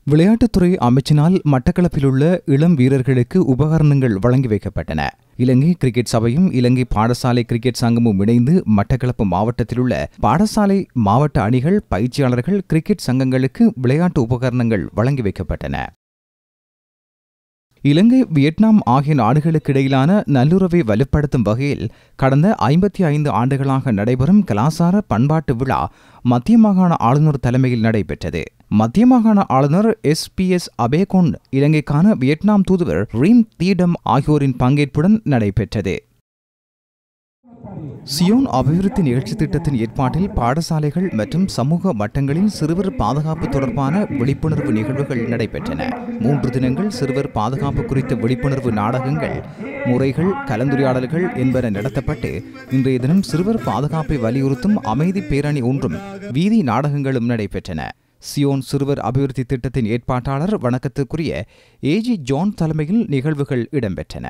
விளையாட்டுத்துறை அமைச்சினால் மட்டக்களப்பில் உள்ள இளம் வீரர்களுக்கு உபகரணங்கள் வழங்கி வைக்கப்பட்டன. இலங்கை கிரிக்கெட் சபையும் இலங்கை பாடசாலை கிரிக்கெட் சங்கமும் இணைந்து மட்டக்களப்பு மாவட்டத்தில் உள்ள பாடசாலை மாவட்ட அணிகள், பயிற்சியாளர்கள், கிரிக்கெட் சங்கங்களுக்கு விளையாட்டு உபகரணங்கள் வழங்கி வைக்கப்பட்டன. இலங்கை, வியட்நாம் ஆகிய நாடுகளுக்கு இடையிலான நல்லுறவை வலுப்படுத்தும் வகையில் கடந்த 55 ஆண்டுகளாக நடைபெறும் கலாசார பண்பாட்டு விழா மத்திய மாகாண ஆளுநர் தலைமையில் நடைபெற்றது. மத்திய மாகாண ஆளுநர் SPS அபேகொண்ட், இலங்கைக்கான வியட்நாம் தூதுவர் ரீம் தீடம் ஆகியோரின் பங்கேற்புடன் நடைபெற்றது. சியோன் அபிவிருத்தி நிகழ்ச்சி திட்டத்தின் ஏற்பாட்டில் பாடசாலைகள் மற்றும் சமூக மட்டங்களில் சிறுவர் பாதுகாப்பு தொடர்பான விழிப்புணர்வு நிகழ்வுகள் நடைபெற்றன. 3 தினங்கள் சிறுவர் பாதுகாப்பு குறித்த விழிப்புணர்வு நாடகங்கள், முறைகள், கலந்துரையாடல்கள் என்பன நடத்தப்பட்டு இன்றைய தினம் சிறுவர் பாதுகாப்பை வலியுறுத்தும் அமைதி பேரணி ஒன்றும் வீதி நாடகங்களும் நடைபெற்றன. சியோன் சிறுவர் அபிவிருத்தி திட்டத்தின் ஏற்பாட்டாளர் வணக்கத்துக்குரிய AG ஜான் தலைமையில் நிகழ்வுகள் இடம்பெற்றன.